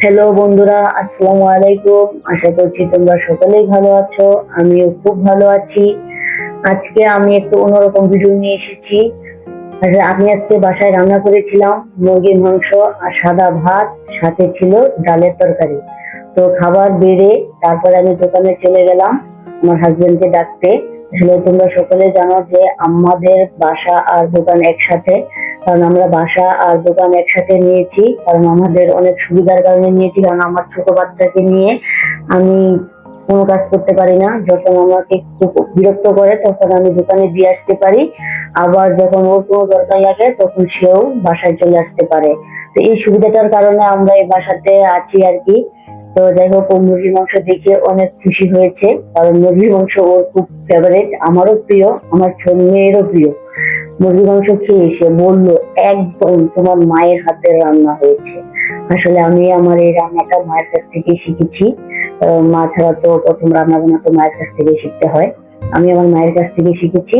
Hello বন্ধুরা, আসসালামু আলাইকুম। আশা করছি তোমরা সকলেই ভালো আছো। আমিও খুব ভালো আছি। আজকে আমি একটু অন্যরকম ভিডিও নিয়ে এসেছি। আমি আজকে বাসায় রান্না করেছিলাম মুরগির মাংস আর সাদা ভাত, সাথে ছিল ডালের তরকারি। তো খাবার বেড়ে তারপরে আমি দোকানে চলে গেলাম আমার হাজবেন্ডকে ডাকতে। আসলে তোমরা সকলে জানো যে আমাদের বাসা আর দোকান একসাথে, কারণ আমরা বাসা আর দোকান একসাথে নিয়েছি, কারণ আমাদের অনেক সুবিধার কারণে নিয়েছি। কারণ আমার ছোট বাচ্চাকে নিয়ে আমি কোনো কাজ করতে পারি না। যখন আমাকে খুব বিরক্ত করে তখন আমি দোকানে দিয়ে আসতে পারি, আবার যখন ওর কোনো দরকার লাগে তখন সেও বাসায় চলে আসতে পারে। তো এই সুবিধাটার কারণে আমরা এই বাসাতে আছি আর কি। তো যাই হোক, ও মুরগির মাংস দেখে অনেক খুশি হয়েছে, কারণ মুরগির মাংস ওর খুব ফেভারিট, আমারও প্রিয়, আমার ছোট মেয়েরও প্রিয়। মুরগির মাংস খেয়ে সে বলল, একদম তোমার মায়ের হাতের রান্না হয়েছে। আসলে আমি আমার এই রান্নাটা মায়ের কাছ থেকে শিখেছি। মা ছাড়া তো প্রথম রান্না বান্না তো মায়ের কাছ থেকে শিখতে হয়। আমি আমার মায়ের কাছ থেকে শিখেছি।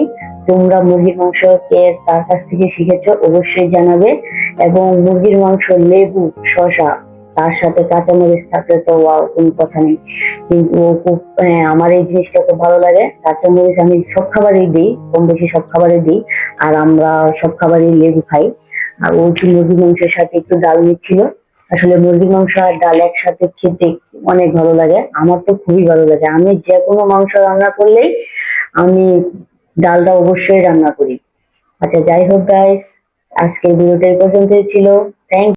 তোমরা মুরগির মাংস কে কার কাছ থেকে শিখেছো অবশ্যই জানাবে। এবং মুরগির মাংস, লেবু, শসা, তার সাথে কাঁচামরিচ থাকলে তো ওয়াও, কোনো কথা নেই। কিন্তু ও খুব, আমার এই জিনিসটা খুব ভালো লাগে। কাঁচামরিচ আমি সব খাবারেই দিই, কম বেশি সব খাবারে দিই। আর আমরা সব খাবারেই লেবু খাই। আর ও একটু মুরগির মাংসের সাথে একটু ডাল নিচ্ছিল। আসলে মুরগির মাংস আর ডাল একসাথে খেতে অনেক ভালো লাগে। আমার তো খুবই ভালো লাগে। আমি যে কোনো মাংস রান্না করলেই আমি ডালটা অবশ্যই রান্না করি। আচ্ছা, যাই হোক গাইস, আজকের ভিডিওটা এই পর্যন্তই ছিল। থ্যাংক